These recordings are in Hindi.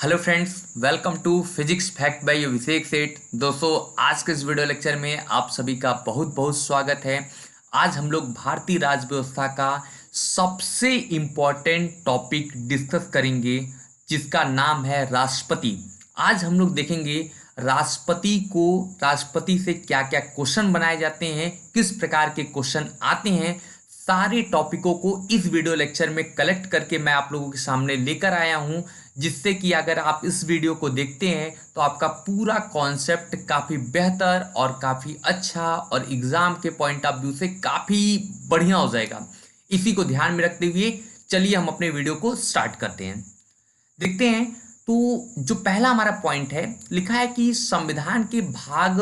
Hello friends, welcome to physics fact by Abhishek Seth. दोस्तों, आज के इस वीडियो लेक्चर में आप सभी का बहुत बहुत स्वागत है। आज हम लोग भारतीय राज्य व्यवस्था का सबसे इम्पोर्टेंट टॉपिक डिस्कस करेंगे, जिसका नाम है राष्ट्रपति। आज हम लोग देखेंगे राष्ट्रपति से क्या क्या क्वेश्चन बनाए जाते हैं, किस प्रकार के क्वेश्चन आते हैं। सारे टॉपिकों को इस वीडियो लेक्चर में कलेक्ट करके मैं आप लोगों के सामने लेकर आया हूं, जिससे कि अगर आप इस वीडियो को देखते हैं तो आपका पूरा कॉन्सेप्ट काफ़ी बेहतर और काफ़ी अच्छा और एग्जाम के पॉइंट ऑफ व्यू से काफ़ी बढ़िया हो जाएगा। इसी को ध्यान में रखते हुए चलिए हम अपने वीडियो को स्टार्ट करते हैं। देखते हैं। तो जो पहला हमारा पॉइंट है, लिखा है कि संविधान के भाग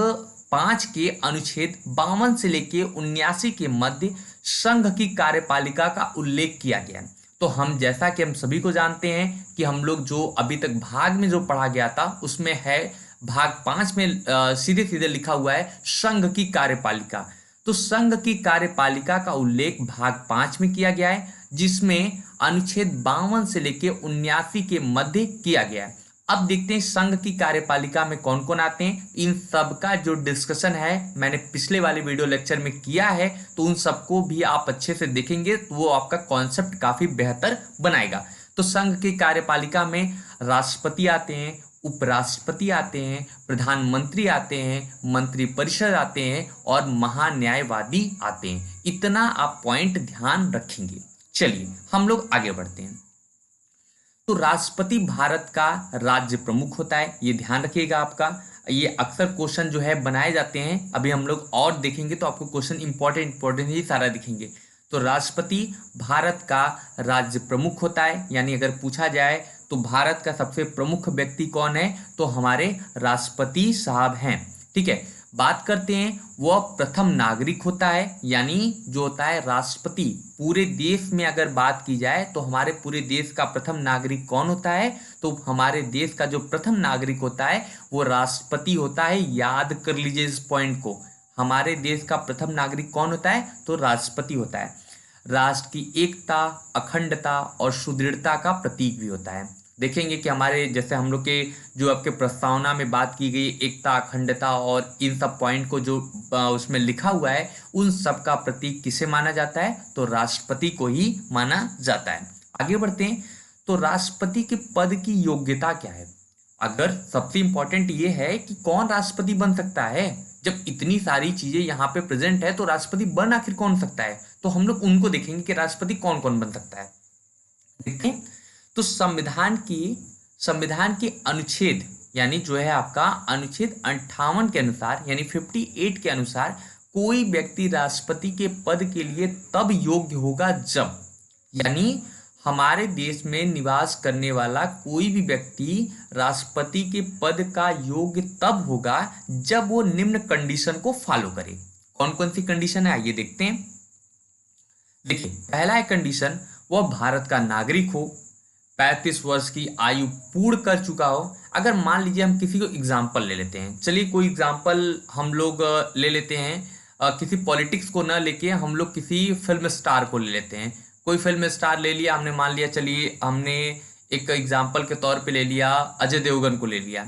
5 के अनुच्छेद 52 से लेके 79 के मध्य संघ की कार्यपालिका का उल्लेख किया गया। तो हम जैसा कि हम सभी को जानते हैं कि हम लोग जो अभी तक भाग में जो पढ़ा गया था उसमें है भाग 5 में सीधे सीधे लिखा हुआ है संघ की कार्यपालिका। तो संघ की कार्यपालिका का उल्लेख भाग 5 में किया गया है, जिसमें अनुच्छेद 52 से लेके 79 के मध्य किया गया है। अब देखते हैं संघ की कार्यपालिका में कौन कौन आते हैं। इन सब का जो डिस्कशन है मैंने पिछले वाले वीडियो लेक्चर में किया है, तो उन सबको भी आप अच्छे से देखेंगे तो वो आपका कॉन्सेप्ट काफी बेहतर बनाएगा। तो संघ की कार्यपालिका में राष्ट्रपति आते हैं, उपराष्ट्रपति आते हैं, प्रधानमंत्री आते हैं, मंत्रिपरिषद आते हैं और महान्यायवादी आते हैं। इतना आप पॉइंट ध्यान रखेंगे। चलिए हम लोग आगे बढ़ते हैं। तो राष्ट्रपति भारत का राज्य प्रमुख होता है, ये ध्यान रखिएगा आपका। ये अक्सर क्वेश्चन जो है बनाए जाते हैं, अभी हम लोग और देखेंगे तो आपको क्वेश्चन इंपॉर्टेंट ही सारा दिखेंगे। तो राष्ट्रपति भारत का राज्य प्रमुख होता है, यानी अगर पूछा जाए तो भारत का सबसे प्रमुख व्यक्ति कौन है, तो हमारे राष्ट्रपति साहब हैं। ठीक है, बात करते हैं वह प्रथम नागरिक होता है, यानी जो होता है राष्ट्रपति। पूरे देश में अगर बात की जाए तो हमारे पूरे देश का प्रथम नागरिक कौन होता है, तो हमारे देश का जो प्रथम नागरिक होता है वो राष्ट्रपति होता है। याद कर लीजिए इस पॉइंट को, हमारे देश का प्रथम नागरिक कौन होता है, तो राष्ट्रपति होता है। राष्ट्र की एकता, अखंडता और सुदृढ़ता का प्रतीक भी होता है। देखेंगे कि हमारे जैसे हम लोग के जो आपके प्रस्तावना में बात की गई एकता, अखंडता और इन सब पॉइंट को जो उसमें लिखा हुआ है, उन सब का प्रतीक किसे माना जाता है, तो राष्ट्रपति को ही माना जाता है। आगे बढ़ते हैं। तो राष्ट्रपति के पद की योग्यता क्या है। अगर सबसे इंपॉर्टेंट ये है कि कौन राष्ट्रपति बन सकता है, जब इतनी सारी चीजें यहाँ पे प्रेजेंट है तो राष्ट्रपति बन आखिर कौन सकता है, तो हम लोग उनको देखेंगे कि राष्ट्रपति कौन कौन बन सकता है। देखते हैं। तो संविधान के अनुच्छेद, यानी जो है आपका अनुच्छेद 58 के अनुसार, यानी 58 के अनुसार कोई व्यक्ति राष्ट्रपति के पद के लिए तब योग्य होगा जब, यानी हमारे देश में निवास करने वाला कोई भी व्यक्ति राष्ट्रपति के पद का योग्य तब होगा जब वो निम्न कंडीशन को फॉलो करे। कौन कौन सी कंडीशन है, आइए देखते हैं। देखिए, पहला है कंडीशन, वह भारत का नागरिक हो, 35 वर्ष की आयु पूर्ण कर चुका हो। अगर मान लीजिए हम किसी को एग्जाम्पल ले लेते हैं, चलिए कोई एग्जाम्पल हम लोग ले लेते हैं, किसी पॉलिटिक्स को ना लेके हम लोग किसी फिल्म स्टार को ले लेते हैं। कोई फिल्म स्टार ले लिया हमने, मान लिया, चलिए हमने एक एग्जाम्पल के तौर पे ले लिया अजय देवगन को ले लिया।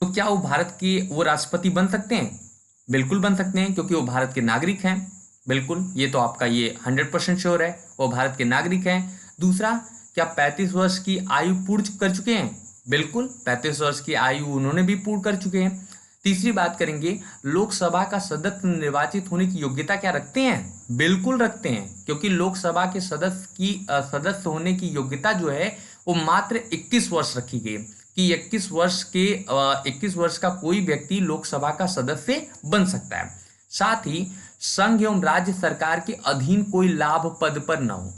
तो क्या वो राष्ट्रपति बन सकते हैं? बिल्कुल बन सकते हैं, क्योंकि वो भारत के नागरिक हैं। बिल्कुल, ये तो आपका ये 100% श्योर है, वो भारत के नागरिक हैं। दूसरा, क्या 35 वर्ष की आयु पूर्ण कर चुके हैं? बिल्कुल, 35 वर्ष की आयु उन्होंने भी पूर्ण कर चुके हैं। तीसरी बात करेंगे, लोकसभा का सदस्य निर्वाचित होने की योग्यता क्या रखते हैं? बिल्कुल रखते हैं, क्योंकि लोकसभा के सदस्य होने की योग्यता जो है वो मात्र 21 वर्ष रखी गई कि 21 वर्ष का कोई व्यक्ति लोकसभा का सदस्य बन सकता है। साथ ही संघ एवं राज्य सरकार के अधीन कोई लाभ पद पर न हो।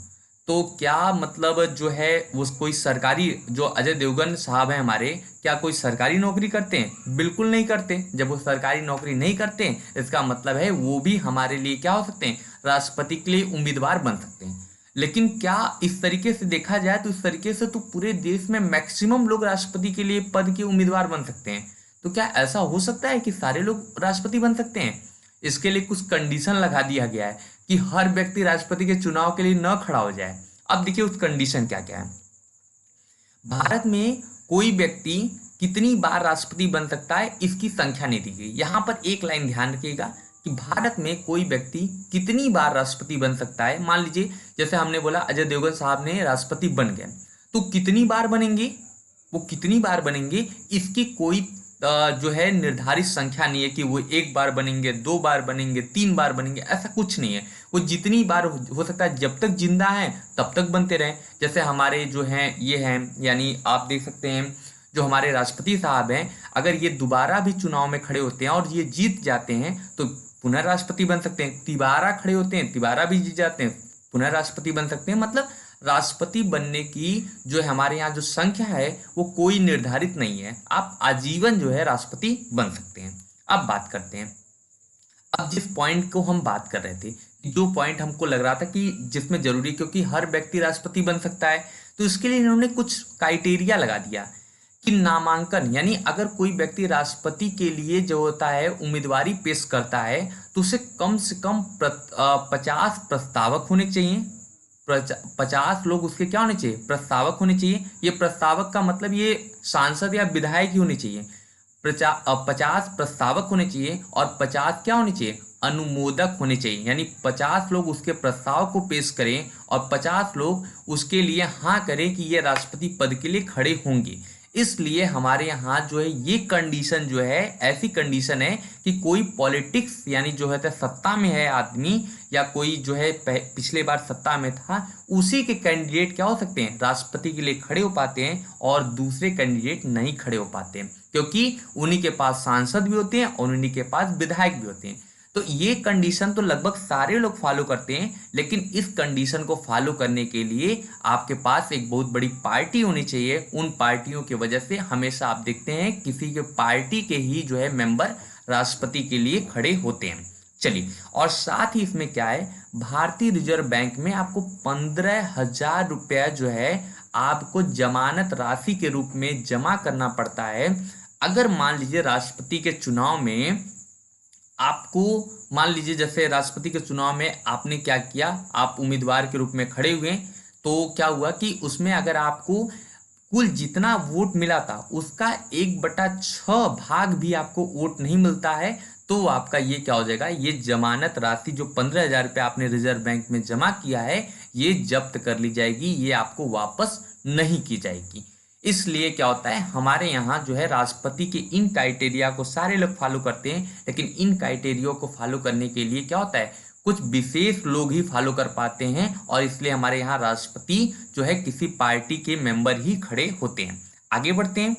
तो क्या मतलब जो है वो कोई सरकारी, जो अजय देवगन साहब हैं हमारे, क्या कोई सरकारी नौकरी करते हैं? बिल्कुल नहीं करते। जब वो सरकारी नौकरी नहीं करते, इसका मतलब है वो भी हमारे लिए क्या हो सकते हैं, राष्ट्रपति के लिए उम्मीदवार बन सकते हैं। लेकिन क्या इस तरीके से देखा जाए तो इस तरीके से तो पूरे देश में मैक्सिमम लोग राष्ट्रपति के लिए पद के उम्मीदवार बन सकते हैं। तो क्या ऐसा हो सकता है कि सारे लोग राष्ट्रपति बन सकते हैं? इसके लिए कुछ कंडीशन लगा दिया गया है कि हर व्यक्ति राष्ट्रपति के चुनाव के लिए न खड़ा हो जाए। अब देखिए उस कंडीशन क्या क्या है। भारत में कोई व्यक्ति कितनी बार राष्ट्रपति बन सकता है इसकी संख्या नहीं दी गई। यहाँ पर एक लाइन ध्यान रखिएगा कि भारत में कोई व्यक्ति कितनी बार राष्ट्रपति बन सकता है। मान लीजिए जैसे हमने बोला अजय देवगन साहब ने राष्ट्रपति बन गए, तो कितनी बार बनेंगे, वो कितनी बार बनेंगे इसकी कोई जो है निर्धारित संख्या नहीं है कि वो एक बार बनेंगे, 2 बार बनेंगे, 3 बार बनेंगे, ऐसा कुछ नहीं है। वो जितनी बार हो सकता है, जब तक जिंदा है तब तक बनते रहें। जैसे हमारे जो हैं ये हैं, यानी आप देख सकते हैं जो हमारे राष्ट्रपति साहब हैं, अगर ये दोबारा भी चुनाव में खड़े होते हैं और ये जीत जाते हैं तो पुनः राष्ट्रपति बन सकते हैं। तिबारा खड़े होते हैं, तिबारा भी जीत जाते हैं, पुनः राष्ट्रपति बन सकते हैं। मतलब राष्ट्रपति बनने की जो है हमारे यहाँ जो संख्या है वो कोई निर्धारित नहीं है, आप आजीवन जो है राष्ट्रपति बन सकते हैं। अब बात करते हैं, अब जिस पॉइंट को हम बात कर रहे थे, जो पॉइंट हमको लग रहा था कि जिसमें जरूरी, क्योंकि हर व्यक्ति राष्ट्रपति बन सकता है, तो इसके लिए इन्होंने कुछ क्राइटेरिया लगा दिया कि नामांकन, यानी अगर कोई व्यक्ति राष्ट्रपति के लिए जो होता है उम्मीदवारी पेश करता है तो उसे कम से कम 50 प्रस्तावक होने चाहिए। 50 लोग उसके क्या होने चाहिए, प्रस्तावक होने चाहिए। ये प्रस्तावक का मतलब ये सांसद या विधायक ही होने चाहिए। 50 प्रस्तावक होने चाहिए और 50 क्या होने चाहिए, अनुमोदक होने चाहिए। यानी 50 लोग उसके प्रस्ताव को पेश करें और 50 लोग उसके लिए हाँ करें कि ये राष्ट्रपति पद के लिए खड़े होंगे। इसलिए हमारे यहाँ जो है ये कंडीशन जो है, ऐसी कंडीशन है कि कोई पॉलिटिक्स यानी जो है सत्ता में है आदमी, या कोई जो है पिछले बार सत्ता में था, उसी के कैंडिडेट क्या हो सकते हैं, राष्ट्रपति के लिए खड़े हो पाते हैं, और दूसरे कैंडिडेट नहीं खड़े हो पाते हैं, क्योंकि उन्हीं के पास सांसद भी होते हैं और उन्हीं के पास विधायक भी होते हैं। तो ये कंडीशन तो लगभग सारे लोग फॉलो करते हैं, लेकिन इस कंडीशन को फॉलो करने के लिए आपके पास एक बहुत बड़ी पार्टी होनी चाहिए। उन पार्टियों की वजह से हमेशा आप देखते हैं किसी के पार्टी के ही जो है मेंबर राष्ट्रपति के लिए खड़े होते हैं। चलिए, और साथ ही इसमें क्या है, भारतीय रिजर्व बैंक में आपको 15,000 रुपया जो है आपको जमानत राशि के रूप में जमा करना पड़ता है। अगर मान लीजिए राष्ट्रपति के चुनाव में आपको, मान लीजिए जैसे राष्ट्रपति के चुनाव में आपने क्या किया, आप उम्मीदवार के रूप में खड़े हुए, तो क्या हुआ कि उसमें अगर आपको कुल जितना वोट मिला था उसका 1/6 भाग भी आपको वोट नहीं मिलता है, तो आपका ये क्या हो जाएगा, ये जमानत राशि जो 15,000 रुपये आपने रिजर्व बैंक में जमा किया है ये जब्त कर ली जाएगी, ये आपको वापस नहीं की जाएगी। इसलिए क्या होता है, हमारे यहाँ जो है राष्ट्रपति के इन क्राइटेरिया को सारे लोग फॉलो करते हैं, लेकिन इन क्राइटेरिया को फॉलो करने के लिए क्या होता है, कुछ विशेष लोग ही फॉलो कर पाते हैं, और इसलिए हमारे यहाँ राष्ट्रपति जो है किसी पार्टी के मेंबर ही खड़े होते हैं। आगे बढ़ते हैं,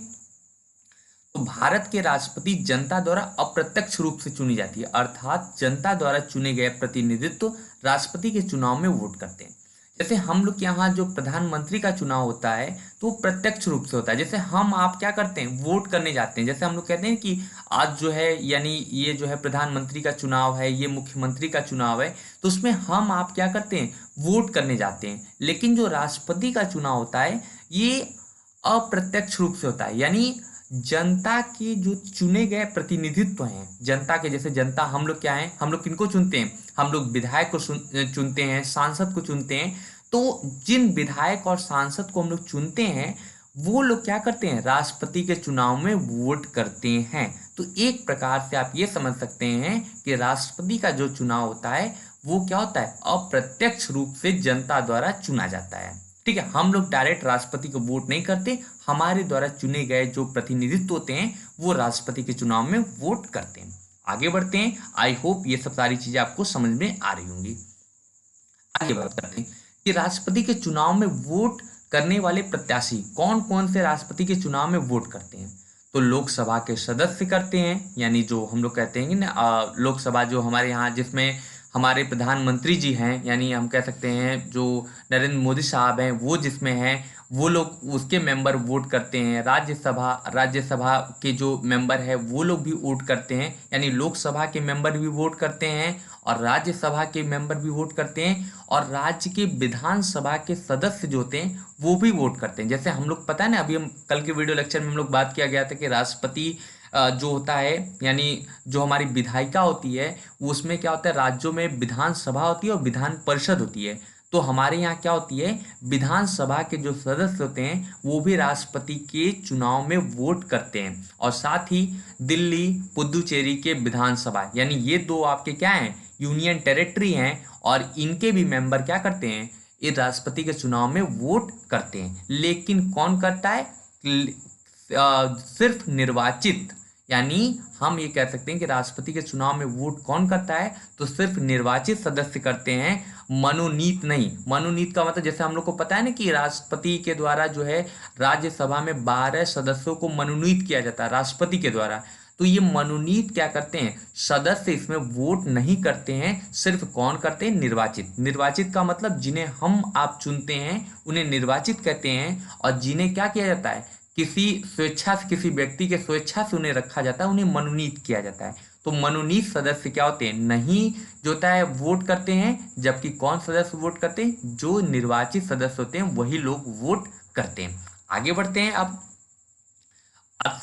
तो भारत के राष्ट्रपति जनता द्वारा अप्रत्यक्ष रूप से चुनी जाती है, अर्थात जनता द्वारा चुने गए प्रतिनिधित्व राष्ट्रपति के चुनाव में वोट करते हैं। जैसे हम लोग यहाँ जो प्रधानमंत्री का चुनाव होता है तो प्रत्यक्ष रूप से होता है। जैसे हम आप क्या करते हैं, वोट करने जाते हैं। जैसे हम लोग कहते हैं कि आज जो है, यानी ये जो है प्रधानमंत्री का चुनाव है, ये मुख्यमंत्री का चुनाव है, तो उसमें हम आप क्या करते हैं, वोट करने जाते हैं। लेकिन जो राष्ट्रपति का चुनाव होता है ये अप्रत्यक्ष रूप से होता है, यानी जनता के जो चुने गए प्रतिनिधित्व हैं, जनता के, जैसे जनता हम लोग क्या है, हम लोग किनको चुनते हैं, हम लोग विधायक को चुनते हैं, सांसद को चुनते हैं। तो जिन विधायक और सांसद को हम लोग चुनते हैं वो लोग क्या करते हैं, राष्ट्रपति के चुनाव में वोट करते हैं। तो एक प्रकार से आप ये समझ सकते हैं कि राष्ट्रपति का जो चुनाव होता है वो क्या होता है, अप्रत्यक्ष रूप से जनता द्वारा चुना जाता है। ठीक है, हम लोग डायरेक्ट राष्ट्रपति को वोट नहीं करते, हमारे द्वारा चुने गए जो प्रतिनिधित्व होते हैं वो राष्ट्रपति के चुनाव में वोट करते हैं। आगे बढ़ते हैं, आई होप ये सब सारी चीजें आपको समझ में आ रही होंगी। आगे बात करते हैं कि राष्ट्रपति के चुनाव में वोट करने वाले प्रत्याशी कौन कौन से राष्ट्रपति के चुनाव में वोट करते हैं। तो लोकसभा के सदस्य करते हैं, यानी जो हम लोग कहते हैं ना लोकसभा जो हमारे यहाँ, जिसमें हमारे प्रधानमंत्री जी हैं, यानी हम कह सकते हैं जो नरेंद्र मोदी साहब हैं वो जिसमें हैं, वो लोग उसके मेंबर वोट करते हैं। राज्यसभा के जो मेंबर है वो लोग भी वोट करते हैं, यानी लोकसभा के मेंबर भी वोट करते हैं और राज्यसभा के मेंबर भी वोट करते हैं, और राज्य के विधानसभा के सदस्य जो होते हैं वो भी वोट करते हैं। जैसे हम लोग पता है ना, अभी हम कल के वीडियो लेक्चर में हम लोग बात किया गया था कि राष्ट्रपति जो होता है, यानी जो हमारी विधायिका होती है, उसमें क्या होता है, राज्यों में विधानसभा होती है और विधान परिषद होती है। तो हमारे यहाँ क्या होती है, विधानसभा के जो सदस्य होते हैं वो भी राष्ट्रपति के चुनाव में वोट करते हैं। और साथ ही दिल्ली, पुदुचेरी के विधानसभा, यानी ये दो आपके क्या हैं, यूनियन टेरिटरी हैं, और इनके भी मेंबर क्या करते हैं, ये राष्ट्रपति के चुनाव में वोट करते हैं। लेकिन कौन करता है, सिर्फ निर्वाचित, यानी हम ये कह सकते हैं कि राष्ट्रपति के चुनाव में वोट कौन करता है, तो सिर्फ निर्वाचित सदस्य करते हैं, मनोनीत नहीं। मनोनीत का मतलब जैसे हम लोग को पता है ना कि राष्ट्रपति के द्वारा जो है राज्यसभा में 12 सदस्यों को मनोनीत किया जाता है राष्ट्रपति के द्वारा। तो ये मनोनीत क्या करते हैं, सदस्य इसमें वोट नहीं करते हैं, सिर्फ कौन करते हैं, निर्वाचित। निर्वाचित का मतलब जिन्हें हम आप चुनते हैं उन्हें निर्वाचित कहते हैं, और जिन्हें क्या किया जाता है, किसी स्वेच्छा से, किसी व्यक्ति के स्वेच्छा से उन्हें रखा जाता है, उन्हें मनोनीत किया जाता है। तो मनोनीत सदस्य क्या होते हैं, नहीं जो होता है वोट करते हैं, जबकि कौन सदस्य वोट करते हैं, जो निर्वाचित सदस्य होते हैं वही लोग वोट करते हैं। आगे बढ़ते हैं। अब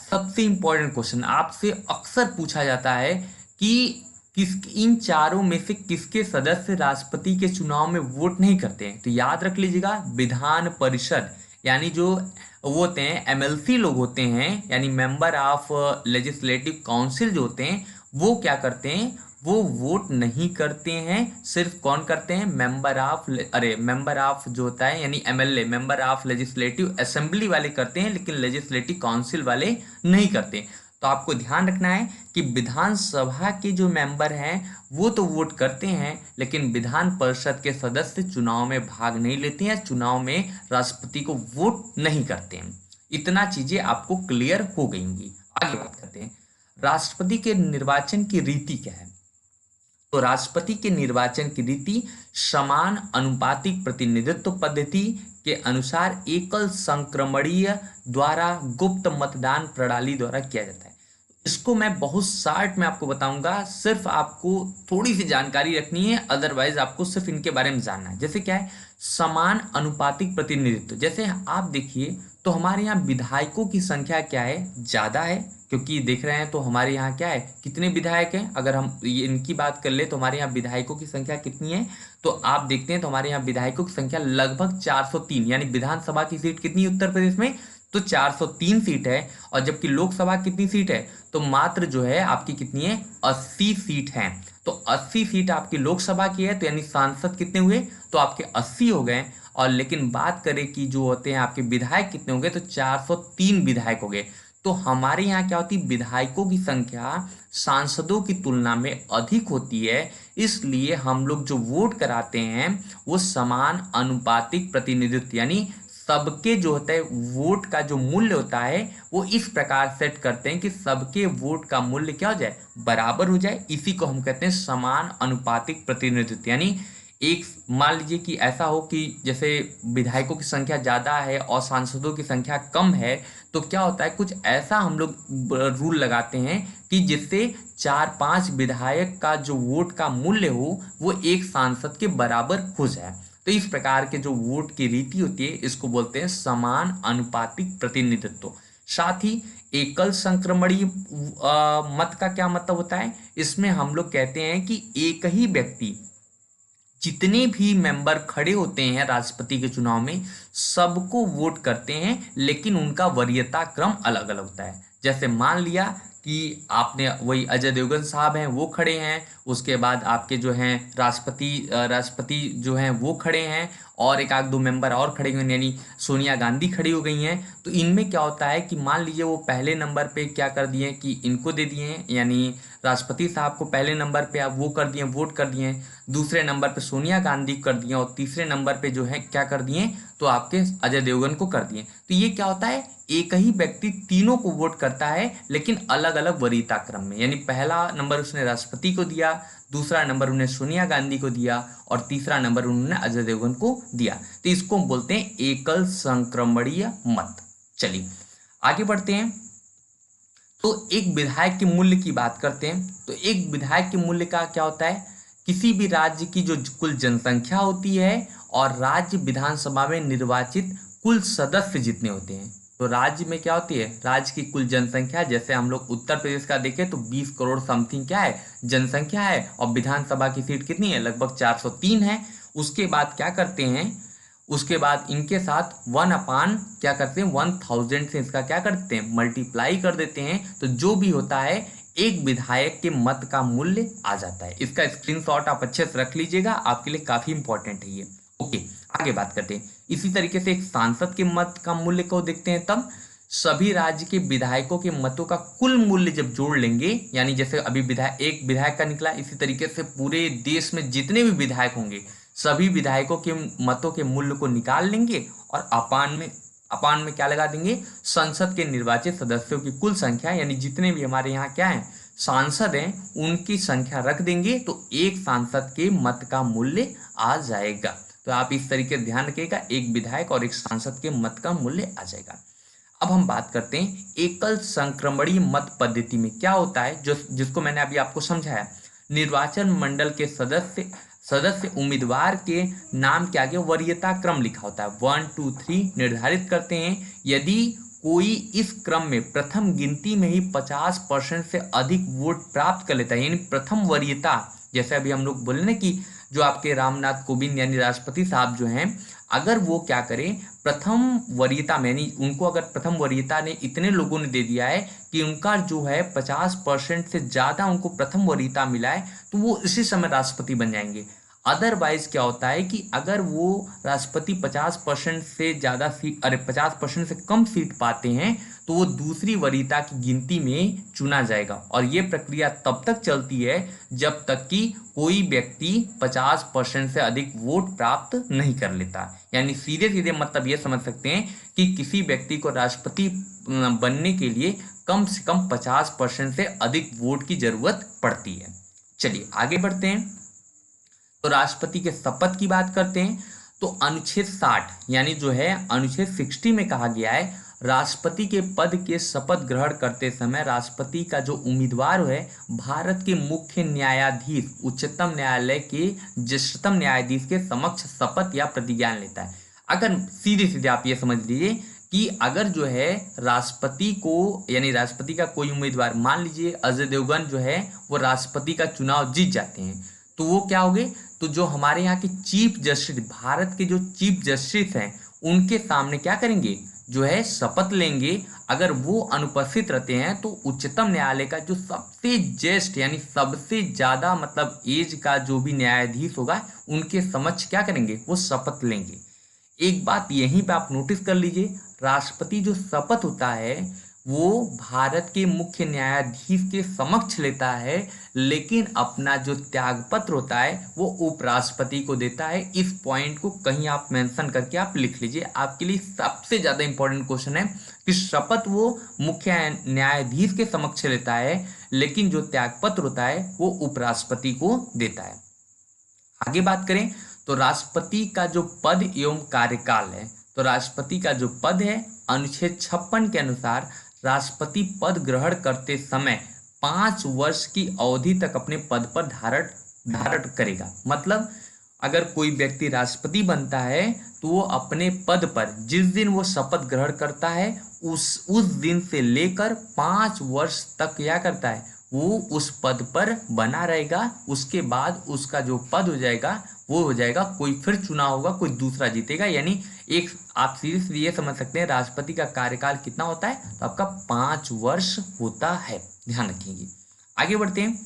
सबसे इंपॉर्टेंट क्वेश्चन आपसे अक्सर पूछा जाता है कि इन चारों में से किसके सदस्य राष्ट्रपति के चुनाव में वोट नहीं करते हैं। तो याद रख लीजिएगा, विधान परिषद, यानी जो वो होते हैं एमएलसी लोग होते हैं, यानी मेंबर ऑफ लेजिस्लेटिव काउंसिल जो होते हैं, वो क्या करते हैं, वो वोट नहीं करते हैं। सिर्फ कौन करते हैं, मेंबर ऑफ जो होता है यानी MLA, member of legislative assembly वाले करते हैं, लेकिन लेजिस्लेटिव काउंसिल वाले नहीं करते। तो आपको ध्यान रखना है कि विधानसभा के जो मेंबर हैं वो तो वोट करते हैं, लेकिन विधान परिषद के सदस्य चुनाव में भाग नहीं लेते हैं, चुनाव में राष्ट्रपति को वोट नहीं करते हैं। इतना चीजें आपको क्लियर हो गई होंगी। आगे बात करते हैं, राष्ट्रपति के निर्वाचन की रीति क्या है। तो राष्ट्रपति के निर्वाचन की रीति समान अनुपातिक प्रतिनिधित्व पद्धति के अनुसार एकल संक्रमणीय द्वारा गुप्त मतदान प्रणाली द्वारा किया जाता है। इसको मैं बहुत शार्ट में आपको बताऊंगा, सिर्फ आपको थोड़ी सी जानकारी रखनी है, अदरवाइज आपको सिर्फ इनके बारे में जानना है। जैसे क्या है, समान अनुपातिक प्रतिनिधित्व, जैसे आप देखिए तो हमारे यहाँ विधायकों की संख्या क्या है, ज्यादा है, क्योंकि देख रहे हैं तो हमारे यहाँ क्या है, कितने विधायक हैं। अगर हम इनकी बात कर ले तो हमारे यहाँ विधायकों की संख्या कितनी है, तो आप देखते हैं तो हमारे यहाँ विधायकों की संख्या लगभग 403, यानी विधानसभा की सीट कितनी उत्तर प्रदेश में, तो 403 सीट है। और जबकि लोकसभा कितनी सीट है, तो मात्र जो है आपकी कितनी है, 80 सीट है। तो 80 सीट आपकी लोकसभा की है, तो यानी सांसद कितने हुए, तो आपके 80 हो गए। और लेकिन बात करें कि जो होते हैं आपके विधायक कितने हो गए, तो 403 विधायक हो गए। तो हमारे यहाँ क्या होती है, विधायकों की संख्या सांसदों की तुलना में अधिक होती है, इसलिए हम लोग जो वोट कराते हैं वो समान अनुपातिक प्रतिनिधित्व, यानी सबके जो होता है वोट का जो मूल्य होता है वो इस प्रकार सेट करते हैं कि सबके वोट का मूल्य क्या हो जाए, बराबर हो जाए। इसी को हम कहते हैं समान अनुपातिक प्रतिनिधित्व। यानी एक मान लीजिए कि ऐसा हो कि जैसे विधायकों की संख्या ज्यादा है और सांसदों की संख्या कम है, तो क्या होता है, कुछ ऐसा हम लोग रूल लगाते हैं कि जिससे 4-5 विधायक का जो वोट का मूल्य हो वो एक सांसद के बराबर हो जाए। तो इस प्रकार के जो वोट की रीति होती है इसको बोलते हैं समान अनुपातिक प्रतिनिधित्व। साथ ही एकल संक्रमणीय मत का क्या मतलब होता है, इसमें हम लोग कहते हैं कि एक ही व्यक्ति जितने भी मेंबर खड़े होते हैं राष्ट्रपति के चुनाव में सबको वोट करते हैं, लेकिन उनका वरीयता क्रम अलग अलग होता है। जैसे मान लिया कि आपने वही अजय देवगन साहब हैं वो खड़े हैं, उसके बाद आपके जो हैं राष्ट्रपति जो हैं वो खड़े हैं, और एक आध दो मेंबर और खड़े हुए, यानी सोनिया गांधी खड़ी हो गई हैं। तो इनमें क्या होता है कि मान लीजिए वो पहले नंबर पे क्या कर दिए कि इनको दे दिए हैं, यानी राष्ट्रपति साहब को पहले नंबर पे आप वो कर दिए, वोट कर दिए, दूसरे नंबर पे सोनिया गांधी कर दिए, और तीसरे नंबर पे जो है क्या कर दिए, तो आपके अजय देवगन को कर दिए। तो ये क्या होता है, एक ही व्यक्ति तीनों को वोट करता है, लेकिन अलग अलग वरीयता क्रम में, यानी पहला नंबर उसने राष्ट्रपति को दिया, दूसरा नंबर उन्हें सोनिया गांधी को दिया, और तीसरा नंबर उन्होंने अजय देवगन को दिया। तो इसको बोलते हैं एकल संक्रमणीय मत। चलिए आगे बढ़ते हैं। तो एक विधायक के मूल्य की बात करते हैं। तो एक विधायक के मूल्य का क्या होता है, किसी भी राज्य की जो कुल जनसंख्या होती है और राज्य विधानसभा में निर्वाचित कुल सदस्य जितने होते हैं। तो राज्य में क्या होती है, राज्य की कुल जनसंख्या, जैसे हम लोग उत्तर प्रदेश का देखें तो 20 करोड़ समथिंग क्या है जनसंख्या है, और विधानसभा की सीट कितनी है, लगभग 403 है। उसके बाद क्या करते हैं, उसके बाद इनके साथ 1 अपान क्या करते हैं 1000 से इसका क्या करते हैं मल्टीप्लाई कर देते हैं, तो जो भी होता है एक विधायक के मत का मूल्य आ जाता है। इसका स्क्रीनशॉट आप अच्छे से रख लीजिएगा, आपके लिए काफी इंपॉर्टेंट है ये। ओके, आगे बात करते हैं। इसी तरीके से एक सांसद के मत का मूल्य को देखते हैं, तब सभी राज्य के विधायकों के मतों का कुल मूल्य जब जोड़ लेंगे, यानी जैसे अभी विधायक एक विधायक का निकला, इसी तरीके से पूरे देश में जितने भी विधायक होंगे सभी विधायकों के मतों के मूल्य को निकाल लेंगे और अपान में क्या लगा देंगे, संसद के निर्वाचित सदस्यों की कुल संख्या, यानी जितने भी हमारे यहाँ क्या है सांसद हैं उनकी संख्या रख देंगे, तो एक सांसद के मत का मूल्य आ जाएगा। तो आप इस तरीके से ध्यान रखिएगा, एक विधायक और एक सांसद के मत का मूल्य आ जाएगा। अब हम बात करते हैं एकल संक्रमणीय मत पद्धति में क्या होता है, जिसको मैंने अभी आपको समझाया। निर्वाचन मंडल के सदस्य उम्मीदवार के नाम के आगे वरीयता क्रम लिखा होता है, 1 2 3 निर्धारित करते हैं। यदि कोई इस क्रम में प्रथम गिनती में ही 50% से अधिक वोट प्राप्त कर लेता है, यानी प्रथम वरीयता, जैसे अभी हम लोग बोले ना कि जो आपके रामनाथ कोविंद यानी राष्ट्रपति साहब जो हैं, अगर वो क्या करें प्रथम वरीयता में, यानी उनको अगर प्रथम वरीयता ने इतने लोगों ने दे दिया है कि उनका जो है 50% से ज़्यादा उनको प्रथम वरीयता मिला है, तो वो इसी समय राष्ट्रपति बन जाएंगे। अदरवाइज क्या होता है कि अगर वो राष्ट्रपति 50% से ज़्यादा सीट 50% से कम सीट पाते हैं तो वो दूसरी वरीयता की गिनती में चुना जाएगा, और ये प्रक्रिया तब तक चलती है जब तक कि कोई व्यक्ति 50% से अधिक वोट प्राप्त नहीं कर लेता। यानी सीधे सीधे मतलब ये समझ सकते हैं कि किसी व्यक्ति को राष्ट्रपति बनने के लिए कम से कम 50% से अधिक वोट की जरूरत पड़ती है। चलिए आगे बढ़ते हैं, तो राष्ट्रपति के शपथ की बात करते हैं। तो अनुच्छेद 60 यानी जो है अनुच्छेद 60 में कहा गया है, राष्ट्रपति के पद के शपथ ग्रहण करते समय राष्ट्रपति का जो उम्मीदवार है भारत के मुख्य न्यायाधीश उच्चतम न्यायालय के ज्येष्ठतम न्यायाधीश के समक्ष शपथ या प्रतिज्ञान लेता है। अगर सीधे सीधे आप ये समझ लीजिए कि अगर जो है राष्ट्रपति को, यानी राष्ट्रपति का कोई उम्मीदवार, मान लीजिए अजय देवगन जो है वो राष्ट्रपति का चुनाव जीत जाते हैं, तो वो क्या होंगे, तो जो हमारे यहाँ के चीफ जस्टिस, भारत के जो चीफ जस्टिस हैं उनके सामने क्या करेंगे, जो है शपथ लेंगे। अगर वो अनुपस्थित रहते हैं तो उच्चतम न्यायालय का जो सबसे ज्येष्ठ यानी सबसे ज्यादा मतलब एज का जो भी न्यायाधीश होगा उनके समक्ष क्या करेंगे, वो शपथ लेंगे। एक बात यहीं पे आप नोटिस कर लीजिए, राष्ट्रपति जो शपथ होता है वो भारत के मुख्य न्यायाधीश के समक्ष लेता है, लेकिन अपना जो त्यागपत्र होता है वो उपराष्ट्रपति को देता है। इस पॉइंट को कहीं आप मेंशन करके आप लिख लीजिए, आपके लिए सबसे ज़्यादा इंपॉर्टेंट क्वेश्चन है कि शपथ वो मुख्य न्यायाधीश के समक्ष लेता है, लेकिन जो त्यागपत्र होता है वो उपराष्ट्रपति को देता है। आगे बात करें तो राष्ट्रपति का जो पद एवं कार्यकाल है, तो राष्ट्रपति का जो पद है अनुच्छेद 56 के अनुसार राष्ट्रपति पद ग्रहण करते समय 5 वर्ष की अवधि तक अपने पद पर धारण करेगा। मतलब अगर कोई व्यक्ति राष्ट्रपति बनता है तो वो अपने पद पर जिस दिन वो शपथ ग्रहण करता है उस दिन से लेकर 5 वर्ष तक क्या करता है, वो उस पद पर बना रहेगा। उसके बाद उसका जो पद हो जाएगा वो हो जाएगा, कोई फिर चुनाव होगा, कोई दूसरा जीतेगा। यानी एक आप सीधे ये समझ सकते हैं राष्ट्रपति का कार्यकाल कितना होता है, तो आपका 5 वर्ष होता है, ध्यान रखिएगा। आगे बढ़ते हैं,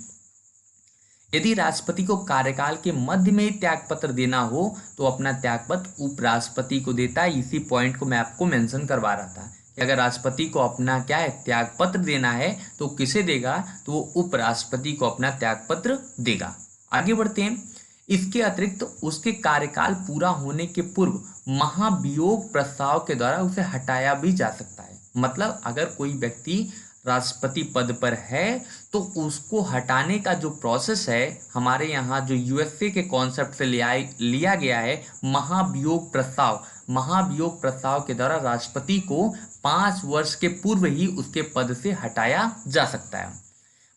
यदि राष्ट्रपति को कार्यकाल के मध्य में ही त्यागपत्र देना हो तो अपना त्यागपत्र उपराष्ट्रपति को देता है। इसी पॉइंट को मैं आपको मेंशन करवा रहा था कि अगर राष्ट्रपति को अपना क्या है त्यागपत्र देना है तो किसे देगा, तो वो उपराष्ट्रपति को अपना त्यागपत्र देगा। आगे बढ़ते हैं, इसके अतिरिक्त उसके कार्यकाल पूरा होने के पूर्व महाभियोग प्रस्ताव के द्वारा उसे हटाया भी जा सकता है। मतलब अगर कोई व्यक्ति राष्ट्रपति पद पर है तो उसको हटाने का जो प्रोसेस है, हमारे यहाँ जो यूएसए के कॉन्सेप्ट से लिया गया है महाभियोग प्रस्ताव के द्वारा राष्ट्रपति को 5 वर्ष के पूर्व ही उसके पद से हटाया जा सकता है।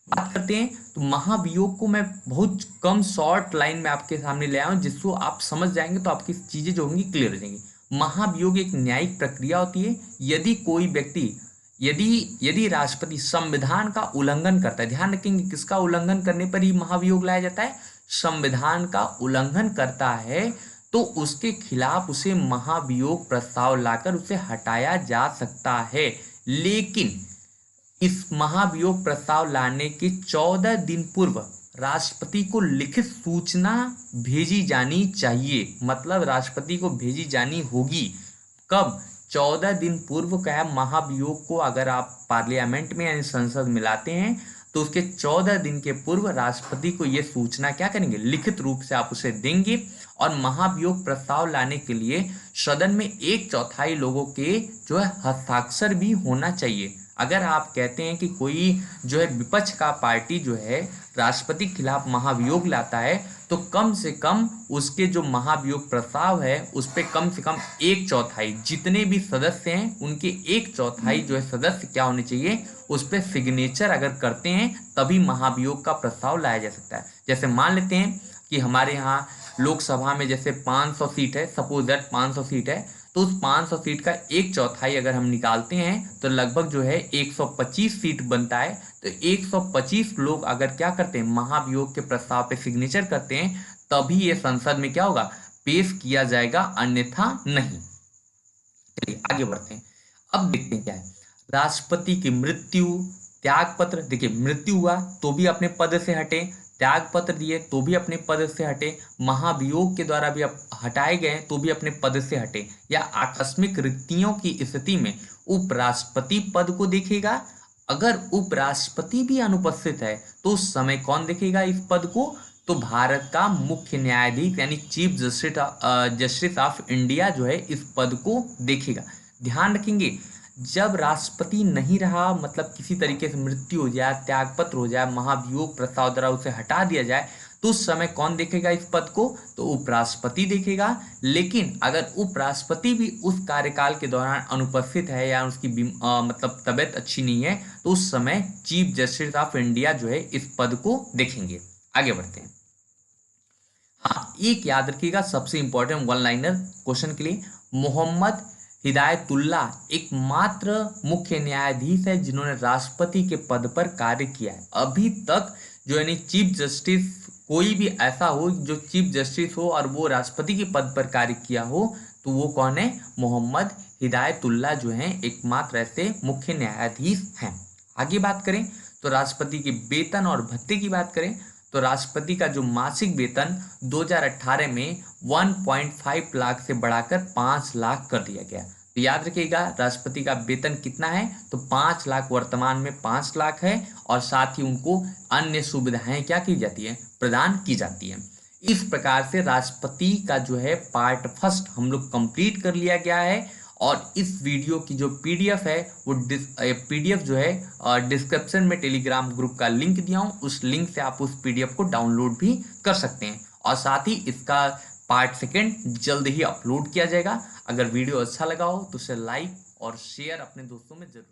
बात करते हैं तो महाभियोग को मैं बहुत कम शॉर्ट लाइन में आपके सामने ले आया हूं, जिसको आप समझ जाएंगे तो आपकी चीजें जो होंगी क्लियर हो जाएंगी। महाभियोग एक न्यायिक प्रक्रिया होती है। यदि कोई व्यक्ति यदि राष्ट्रपति संविधान का उल्लंघन करता है, ध्यान रखेंगे किसका उल्लंघन करने पर ही महाभियोग लाया जाता है, संविधान का उल्लंघन करता है तो उसके खिलाफ उसे महाभियोग प्रस्ताव लाकर उसे हटाया जा सकता है। लेकिन इस महाभियोग प्रस्ताव लाने के 14 दिन पूर्व राष्ट्रपति को लिखित सूचना भेजी जानी चाहिए। मतलब राष्ट्रपति को भेजी जानी होगी। कब? 14 दिन पूर्व का महाभियोग को अगर आप पार्लियामेंट में यानी संसद में लाते हैं तो उसके 14 दिन के पूर्व राष्ट्रपति को यह सूचना क्या करेंगे, लिखित रूप से आप उसे देंगे। और महाभियोग प्रस्ताव लाने के लिए सदन में 1/4 लोगों के जो है हस्ताक्षर भी होना चाहिए। अगर आप कहते हैं कि कोई जो है विपक्ष का पार्टी जो है राष्ट्रपति के खिलाफ महाभियोग लाता है तो कम से कम उसके जो महाभियोग प्रस्ताव है उस पर कम से कम 1/4 जितने भी सदस्य हैं उनके 1/4 जो है सदस्य क्या होने चाहिए, उस पर सिग्नेचर अगर करते हैं तभी महाभियोग का प्रस्ताव लाया जा सकता है। जैसे मान लेते हैं कि हमारे यहाँ लोकसभा में जैसे 500 सीट है, सपोज दैट 500 सीट है, तो उस 500 सीट का 1/4 अगर हम निकालते हैं तो लगभग जो है 125 सीट बनता है। तो 125 लोग अगर क्या करते हैं, महाभियोग के प्रस्ताव पे सिग्नेचर करते हैं तभी ये संसद में क्या होगा, पेश किया जाएगा, अन्यथा नहीं। चलिए आगे बढ़ते हैं। अब देखते हैं क्या है। राष्ट्रपति की मृत्यु, त्याग पत्र, देखिए मृत्यु हुआ तो भी अपने पद से हटे, त्याग पत्र दिए तो भी अपने पद से हटे, महाभियोग के द्वारा भी हटाए गए तो भी अपने पद से हटे, या आकस्मिक रिक्तियों की स्थिति में उपराष्ट्रपति पद को देखेगा। अगर उपराष्ट्रपति भी अनुपस्थित है तो उस समय कौन देखेगा इस पद को, तो भारत का मुख्य न्यायाधीश यानी चीफ जस्टिस ऑफ इंडिया जो है इस पद को देखेगा। ध्यान रखेंगे जब राष्ट्रपति नहीं रहा, मतलब किसी तरीके से मृत्यु हो जाए, त्यागपत्र हो जाए, महाभियोग प्रस्ताव द्वारा उसे हटा दिया जाए तो उस समय कौन देखेगा इस पद को, तो उपराष्ट्रपति देखेगा। लेकिन अगर उपराष्ट्रपति भी उस कार्यकाल के दौरान अनुपस्थित है या उसकी मतलब तबीयत अच्छी नहीं है तो उस समय चीफ जस्टिस ऑफ इंडिया जो है इस पद को देखेंगे। आगे बढ़ते हैं। हाँ, एक याद रखिएगा सबसे इंपॉर्टेंट वन लाइनर क्वेश्चन के लिए, मोहम्मद हिदायतुल्ला एकमात्र मुख्य न्यायाधीश है जिन्होंने राष्ट्रपति के पद पर कार्य किया है। अभी तक जो यानी चीफ जस्टिस कोई भी ऐसा हो जो चीफ जस्टिस हो और वो राष्ट्रपति के पद पर कार्य किया हो तो वो कौन है, मोहम्मद हिदायतुल्ला जो हैं एकमात्र ऐसे मुख्य न्यायाधीश हैं। आगे बात करें तो राष्ट्रपति के वेतन और भत्ते की बात करें तो राष्ट्रपति का जो मासिक वेतन 2018 में 1.5 लाख से बढ़ाकर 5 लाख कर दिया गया। तो याद रखिएगा राष्ट्रपति का वेतन कितना है, तो 5 लाख, वर्तमान में 5 लाख है, और साथ ही उनको अन्य सुविधाएं क्या की जाती है, प्रदान की जाती है। इस प्रकार से राष्ट्रपति का जो है पार्ट फर्स्ट हम लोग कंप्लीट कर लिया गया है। और इस वीडियो की जो पीडीएफ है वो पीडीएफ जो है डिस्क्रिप्शन में टेलीग्राम ग्रुप का लिंक दिया हूँ, उस लिंक से आप उस पीडीएफ को डाउनलोड भी कर सकते हैं। और साथ ही इसका पार्ट सेकंड जल्द ही अपलोड किया जाएगा। अगर वीडियो अच्छा लगा हो तो उसे लाइक और शेयर अपने दोस्तों में जरूर